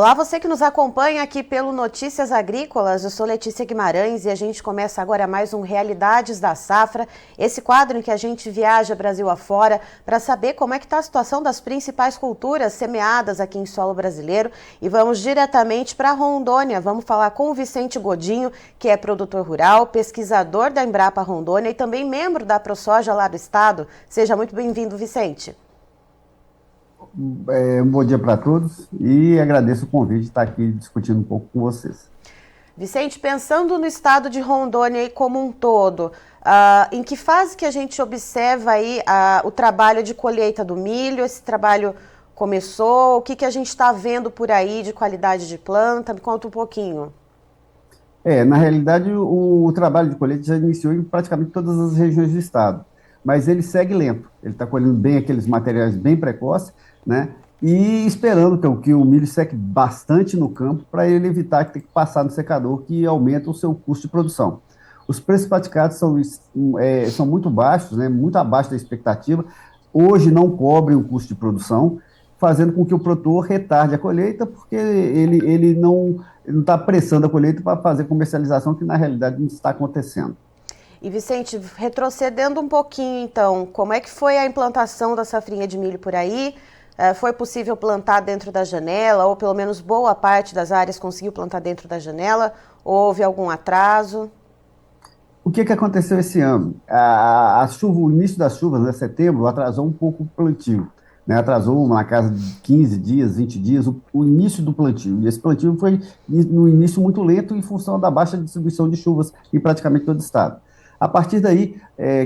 Olá, você que nos acompanha aqui pelo Notícias Agrícolas, eu sou Letícia Guimarães e a gente começa agora mais um Realidades da Safra, esse quadro em que a gente viaja Brasil afora para saber como é que está a situação das principais culturas semeadas aqui em solo brasileiro e vamos diretamente para Rondônia, vamos falar com o Vicente Godinho, que é produtor rural, pesquisador da Embrapa Rondônia e também membro da ProSoja lá do estado. Seja muito bem-vindo, Vicente. Um bom dia para todos e agradeço o convite de estar aqui discutindo um pouco com vocês. Vicente, pensando no estado de Rondônia como um todo, em que fase que a gente observa aí o trabalho de colheita do milho? Esse trabalho começou? O que a gente está vendo por aí de qualidade de planta? Me conta um pouquinho. Na realidade, o trabalho de colheita já iniciou em praticamente todas as regiões do estado, mas ele segue lento. Ele está colhendo bem aqueles materiais bem precoces, né? E esperando que o milho seque bastante no campo para ele evitar que tenha que passar no secador, que aumenta o seu custo de produção. Os preços praticados são muito baixos, né? Muito abaixo da expectativa. Hoje não cobrem o custo de produção, fazendo com que o produtor retarde a colheita, porque ele não está apressando a colheita para fazer comercialização, que na realidade não está acontecendo. E Vicente, retrocedendo um pouquinho então, como é que foi a implantação da safrinha de milho por aí? Foi possível plantar dentro da janela, ou pelo menos boa parte das áreas conseguiu plantar dentro da janela? Houve algum atraso? O que aconteceu esse ano? O início das chuvas, né, setembro, atrasou um pouco o plantio, né? Atrasou na casa de 15 dias, 20 dias, o início do plantio. E esse plantio foi no início muito lento em função da baixa distribuição de chuvas em praticamente todo o estado. A partir daí,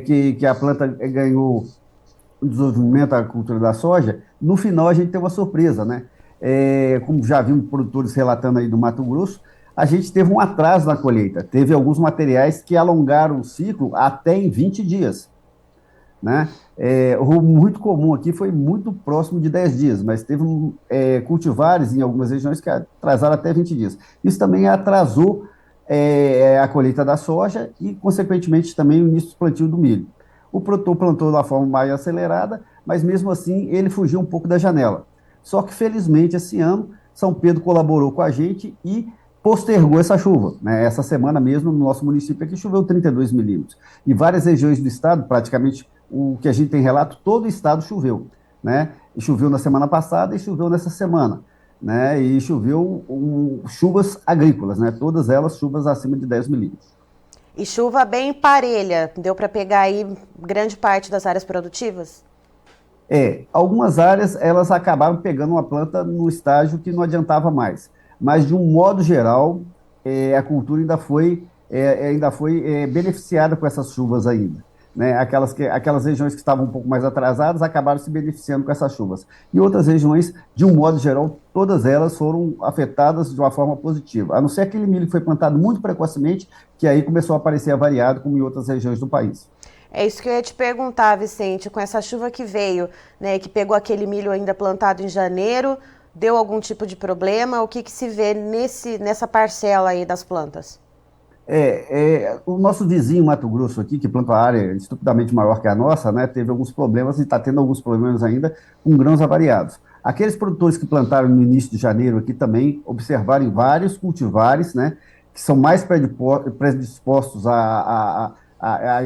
que a planta ganhou o desenvolvimento da cultura da soja, no final a gente teve uma surpresa, né? Como já vimos produtores relatando aí do Mato Grosso, a gente teve um atraso na colheita. Teve alguns materiais que alongaram o ciclo até em 20 dias, né? O muito comum aqui foi muito próximo de 10 dias, mas teve cultivares em algumas regiões que atrasaram até 20 dias. Isso também atrasou a colheita da soja e, consequentemente, também o início do plantio do milho. O produtor plantou de uma forma mais acelerada, mas mesmo assim ele fugiu um pouco da janela. Só que, felizmente, esse ano, São Pedro colaborou com a gente e postergou essa chuva, né? Essa semana mesmo, no nosso município aqui, choveu 32 milímetros. E várias regiões do estado, praticamente o que a gente tem relato, todo o estado choveu, né? E choveu na semana passada e choveu nessa semana, né? E choveu chuvas agrícolas, né? Todas elas chuvas acima de 10 milímetros. E chuva bem parelha, deu para pegar aí grande parte das áreas produtivas? Algumas áreas elas acabaram pegando uma planta no estágio que não adiantava mais, mas de um modo geral, a cultura ainda foi beneficiada com essas chuvas ainda, né? Aquelas regiões que estavam um pouco mais atrasadas acabaram se beneficiando com essas chuvas. E outras regiões, de um modo geral, todas elas foram afetadas de uma forma positiva, a não ser aquele milho que foi plantado muito precocemente, que aí começou a aparecer avariado, como em outras regiões do país. É isso que eu ia te perguntar, Vicente, com essa chuva que veio, né, que pegou aquele milho ainda plantado em janeiro, deu algum tipo de problema? O que se vê nessa parcela aí das plantas? O nosso vizinho Mato Grosso aqui, que planta uma área estupidamente maior que a nossa, né, teve alguns problemas e está tendo alguns problemas ainda com grãos avariados. Aqueles produtores que plantaram no início de janeiro aqui também observaram vários cultivares, né, que são mais predispostos a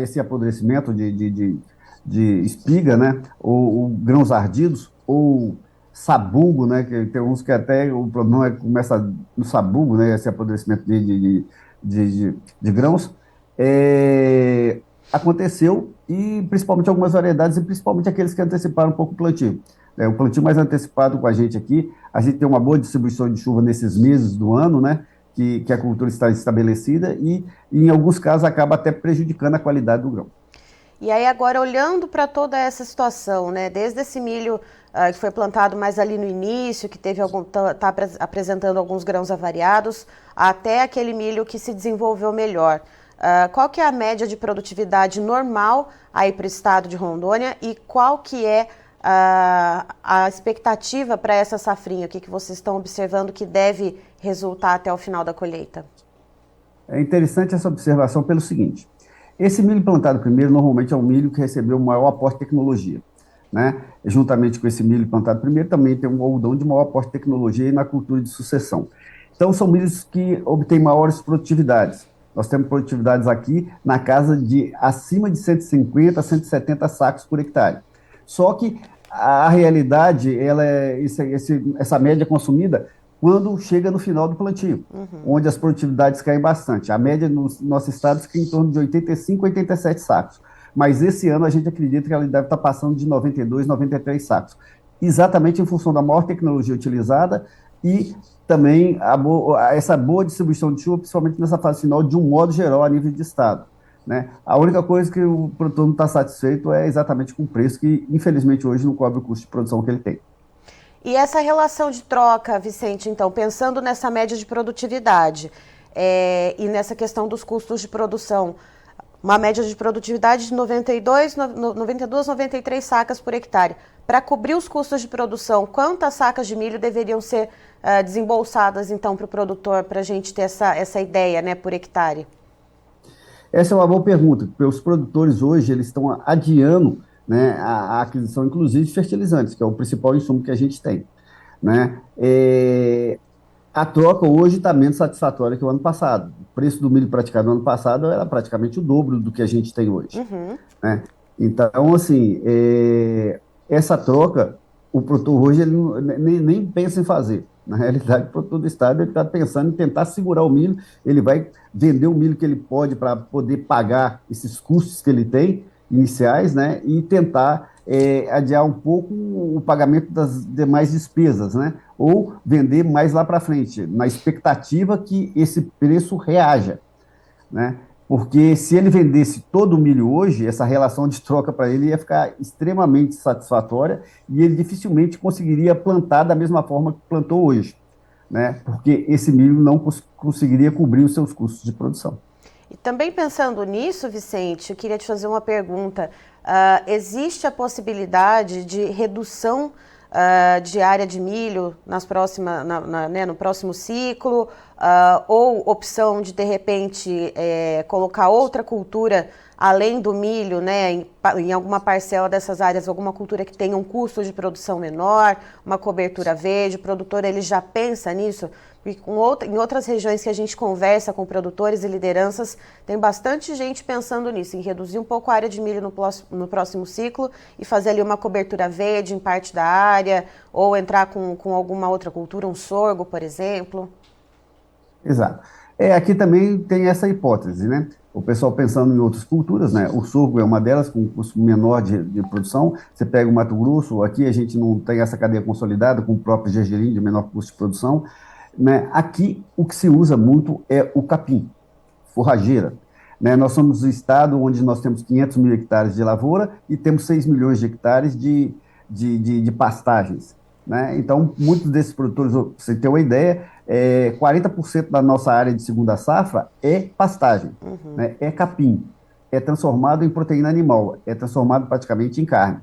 esse apodrecimento de espiga, né, ou grãos ardidos, ou sabugo, né, que tem uns que até o problema começa no sabugo, né, esse apodrecimento de grãos, aconteceu, e principalmente algumas variedades, e principalmente aqueles que anteciparam um pouco o plantio. O plantio mais antecipado com a gente tem uma boa distribuição de chuva nesses meses do ano, né, que a cultura está estabelecida, e em alguns casos acaba até prejudicando a qualidade do grão. E aí agora olhando para toda essa situação, né, desde esse milho que foi plantado mais ali no início, que tá apresentando alguns grãos avariados, até aquele milho que se desenvolveu melhor. Qual que é a média de produtividade normal aí para o estado de Rondônia e qual que é a expectativa para essa safrinha? O que vocês estão observando que deve resultar até o final da colheita? É interessante essa observação pelo seguinte: esse milho plantado primeiro normalmente é um milho que recebeu o maior aporte de tecnologia. né? Juntamente com esse milho plantado primeiro, também tem um algodão de maior aporte de tecnologia e na cultura de sucessão. Então, são milhos que obtêm maiores produtividades. Nós temos produtividades aqui na casa de acima de 150 a 170 sacos por hectare. Só que a realidade, essa média consumida quando chega no final do plantio, onde as produtividades caem bastante. A média no nosso estado fica em torno de 85 a 87 sacos. Mas esse ano a gente acredita que ela deve estar passando de 92, 93 sacos. Exatamente em função da maior tecnologia utilizada e também essa boa distribuição de chuva, principalmente nessa fase final, de um modo geral a nível de estado, né? A única coisa que o produtor não está satisfeito é exatamente com o preço, que infelizmente hoje não cobre o custo de produção que ele tem. E essa relação de troca, Vicente, então, pensando nessa média de produtividade e nessa questão dos custos de produção, uma média de produtividade de 92, 93 sacas por hectare. Para cobrir os custos de produção, quantas sacas de milho deveriam ser desembolsadas, então, para o produtor, para a gente ter essa ideia, né, por hectare? Essa é uma boa pergunta, porque os produtores hoje eles estão adiando, né, a aquisição, inclusive, de fertilizantes, que é o principal insumo que a gente tem, né? A troca hoje está menos satisfatória que o ano passado. O preço do milho praticado no ano passado era praticamente o dobro do que a gente tem hoje, né? Então, assim, essa troca, o produtor hoje ele nem pensa em fazer. Na realidade, o produtor do estado está pensando em tentar segurar o milho, ele vai vender o milho que ele pode para poder pagar esses custos que ele tem, iniciais, né, e tentar adiar um pouco o pagamento das demais despesas, né, ou vender mais lá para frente, na expectativa que esse preço reaja, né, porque se ele vendesse todo o milho hoje, essa relação de troca para ele ia ficar extremamente satisfatória e ele dificilmente conseguiria plantar da mesma forma que plantou hoje, né, porque esse milho não conseguiria cobrir os seus custos de produção. E também pensando nisso, Vicente, eu queria te fazer uma pergunta. Existe a possibilidade de redução de área de milho né, no próximo ciclo, ou opção de repente, colocar outra cultura além do milho, né, em alguma parcela dessas áreas, alguma cultura que tenha um custo de produção menor, uma cobertura verde, o produtor ele já pensa nisso? Porque em outras regiões que a gente conversa com produtores e lideranças, tem bastante gente pensando nisso, em reduzir um pouco a área de milho no próximo ciclo e fazer ali uma cobertura verde em parte da área, ou entrar com alguma outra cultura, um sorgo, por exemplo. Exato. Aqui também tem essa hipótese, né? O pessoal pensando em outras culturas, né? O sorgo é uma delas, com um custo menor de produção. Você pega o Mato Grosso, aqui a gente não tem essa cadeia consolidada, com o próprio gergelim, de menor custo de produção, né? Aqui, o que se usa muito é o capim, forrageira, né? Nós somos o estado onde nós temos 500 mil hectares de lavoura e temos 6 milhões de hectares de pastagens, né? Então, muitos desses produtores, pra você ter uma ideia, 40% da nossa área de segunda safra é pastagem, né? É capim, é transformado em proteína animal, é transformado praticamente em carne,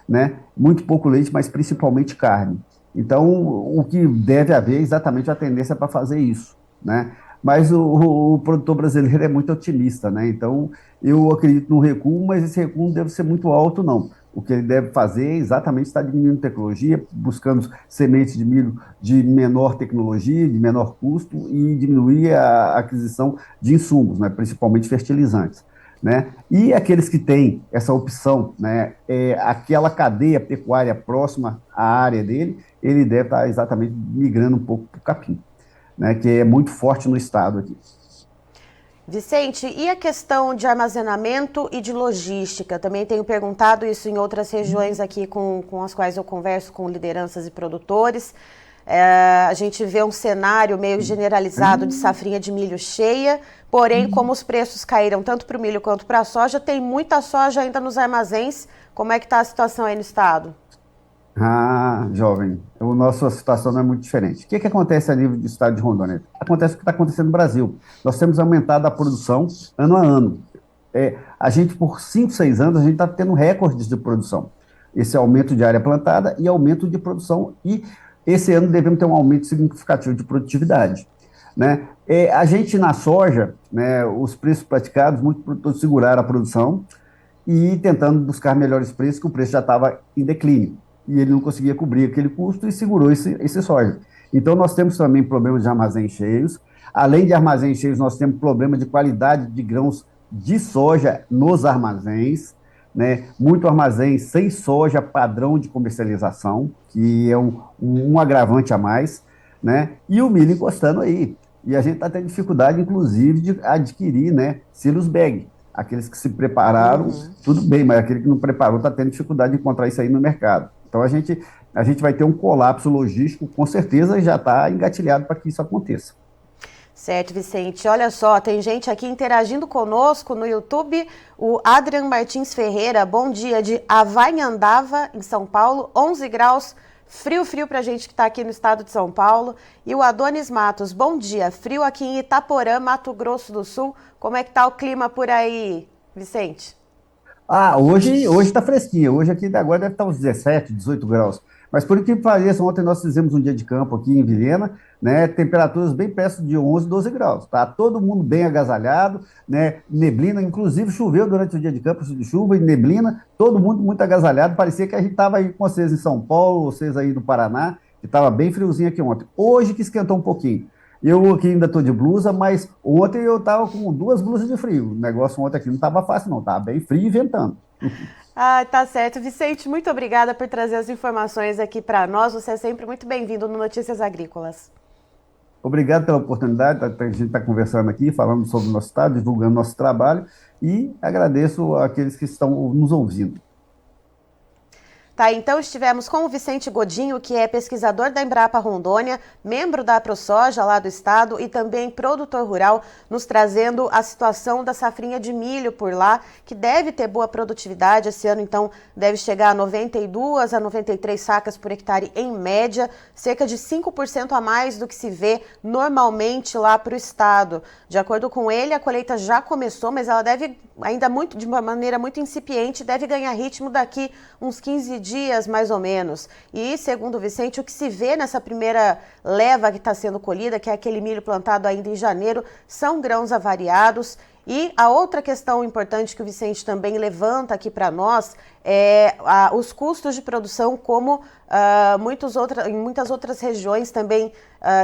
né? Muito pouco leite, mas principalmente carne. Então, o que deve haver é exatamente a tendência para fazer isso, né? Mas o produtor brasileiro é muito otimista, né? Então, eu acredito no recuo, mas esse recuo não deve ser muito alto, não. O que ele deve fazer é exatamente estar diminuindo tecnologia, buscando sementes de milho de menor tecnologia, de menor custo e diminuir a aquisição de insumos, né? Principalmente fertilizantes, né? E aqueles que têm essa opção, né, aquela cadeia pecuária próxima à área dele, ele deve estar exatamente migrando um pouco para o capim, né, que é muito forte no estado aqui. Vicente, e a questão de armazenamento e de logística? Também tenho perguntado isso em outras regiões aqui com as quais eu converso com lideranças e produtores. A gente vê um cenário meio generalizado de safrinha de milho cheia, porém, como os preços caíram tanto para o milho quanto para a soja, tem muita soja ainda nos armazéns. Como é que está a situação aí no estado? Ah, jovem, a nossa situação não é muito diferente. O que acontece a nível do estado de Rondônia? Acontece o que está acontecendo no Brasil. Nós temos aumentado a produção ano a ano. A gente, por 5, 6 anos, a gente está tendo recordes de produção. Esse aumento de área plantada e aumento de produção. E esse ano devemos ter um aumento significativo de produtividade, né? A gente, na soja, né, os preços praticados, muitos produtores seguraram a produção e tentando buscar melhores preços, que o preço já estava em declínio. E ele não conseguia cobrir aquele custo e segurou esse soja. Então, nós temos também problemas de armazéns cheios. Além de armazéns cheios, nós temos problema de qualidade de grãos de soja nos armazéns, né? Muito armazém sem soja padrão de comercialização, que é um agravante a mais, né? E o milho encostando aí. E a gente está tendo dificuldade, inclusive, de adquirir, né, silos bag. Aqueles que se prepararam, tudo bem, mas aquele que não preparou está tendo dificuldade de encontrar isso aí no mercado. Então a gente vai ter um colapso logístico, com certeza já está engatilhado para que isso aconteça. Certo, Vicente. Olha só, tem gente aqui interagindo conosco no YouTube. O Adrian Martins Ferreira, bom dia, de Avanhandava, em São Paulo, 11 graus, frio pra gente que está aqui no estado de São Paulo. E o Adonis Matos, bom dia, frio aqui em Itaporã, Mato Grosso do Sul. Como é que tá o clima por aí, Vicente? Hoje está fresquinho. Hoje aqui agora deve estar uns 17, 18 graus. Mas por incrível que pareça, ontem nós fizemos um dia de campo aqui em Vilhena, né? Temperaturas bem perto de 11, 12 graus. Tá todo mundo bem agasalhado, né? Neblina, inclusive choveu durante o dia de campo, de chuva e neblina, todo mundo muito agasalhado. Parecia que a gente estava aí com vocês em São Paulo, vocês aí do Paraná, que estava bem friozinho aqui ontem. Hoje que esquentou um pouquinho. Eu aqui ainda estou de blusa, mas ontem eu estava com 2 blusas de frio. O negócio ontem aqui não estava fácil, não. Estava bem frio e ventando. Ah, tá certo. Vicente, muito obrigada por trazer as informações aqui para nós. Você é sempre muito bem-vindo no Notícias Agrícolas. Obrigado pela oportunidade. A gente está conversando aqui, falando sobre o nosso estado, divulgando nosso trabalho. E agradeço àqueles que estão nos ouvindo. Tá, então estivemos com o Vicente Godinho, que é pesquisador da Embrapa Rondônia, membro da ProSoja lá do estado e também produtor rural, nos trazendo a situação da safrinha de milho por lá, que deve ter boa produtividade. Esse ano, então, deve chegar a 92 a 93 sacas por hectare em média, cerca de 5% a mais do que se vê normalmente lá para o estado. De acordo com ele, a colheita já começou, mas ela deve, ainda muito, de uma maneira muito incipiente, deve ganhar ritmo daqui uns 15 dias, mais ou menos. E, segundo o Vicente, o que se vê nessa primeira leva que está sendo colhida, que é aquele milho plantado ainda em janeiro, são grãos avariados. E a outra questão importante que o Vicente também levanta aqui para nós é os custos de produção, como em muitas outras regiões também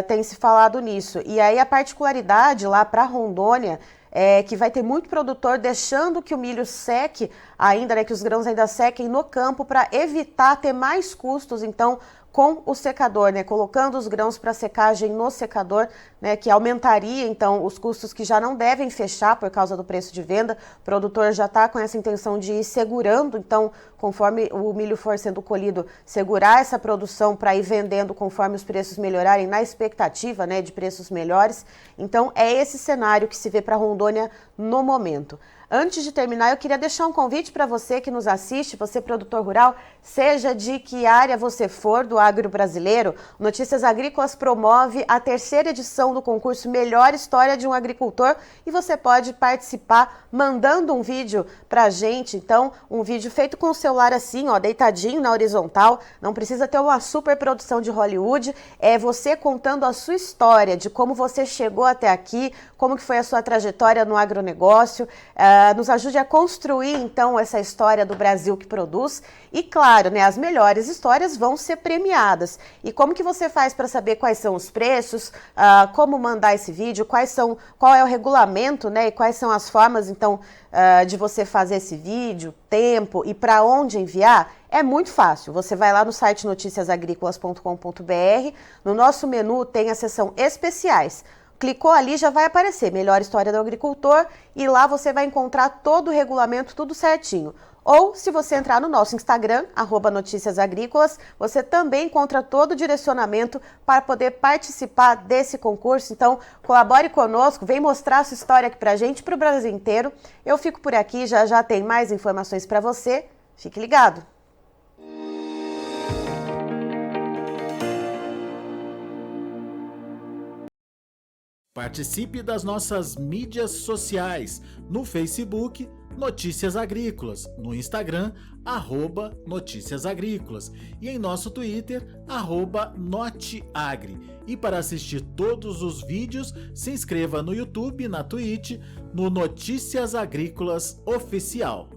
tem se falado nisso. E aí a particularidade lá para Rondônia é que vai ter muito produtor deixando que o milho seque ainda, né, que os grãos ainda sequem no campo para evitar ter mais custos, então, com o secador, né, colocando os grãos para secagem no secador, né, que aumentaria, então, os custos que já não devem fechar por causa do preço de venda. O produtor já está com essa intenção de ir segurando, então, conforme o milho for sendo colhido, segurar essa produção para ir vendendo conforme os preços melhorarem, na expectativa, né, de preços melhores. Então, é esse cenário que se vê para Rondônia no momento. Antes de terminar, eu queria deixar um convite para você que nos assiste, você produtor rural, seja de que área você for do agro brasileiro. Notícias Agrícolas promove a 3ª edição do concurso Melhor História de um Agricultor e você pode participar mandando um vídeo para a gente. Então, um vídeo feito com o celular assim, ó, deitadinho na horizontal, não precisa ter uma super produção de Hollywood, é você contando a sua história, de como você chegou até aqui, como que foi a sua trajetória no agronegócio. Nos ajude a construir, então, essa história do Brasil que produz. E, claro, né, as melhores histórias vão ser premiadas. E como que você faz para saber quais são os preços, como mandar esse vídeo, qual é o regulamento, né, e quais são as formas, então, de você fazer esse vídeo, tempo e para onde enviar? É muito fácil. Você vai lá no site noticiasagricolas.com.br, no nosso menu tem a seção especiais. Clicou ali, já vai aparecer Melhor História do Agricultor e lá você vai encontrar todo o regulamento, tudo certinho. Ou, se você entrar no nosso Instagram, @noticiasagrícolas, você também encontra todo o direcionamento para poder participar desse concurso. Então, colabore conosco, vem mostrar a sua história aqui pra gente, pro Brasil inteiro. Eu fico por aqui, já já tem mais informações para você. Fique ligado! Participe das nossas mídias sociais, no Facebook, Notícias Agrícolas, no Instagram, @Notícias Agrícolas e em nosso Twitter, @Noteagri. E para assistir todos os vídeos, se inscreva no YouTube, na Twitch, no Notícias Agrícolas Oficial.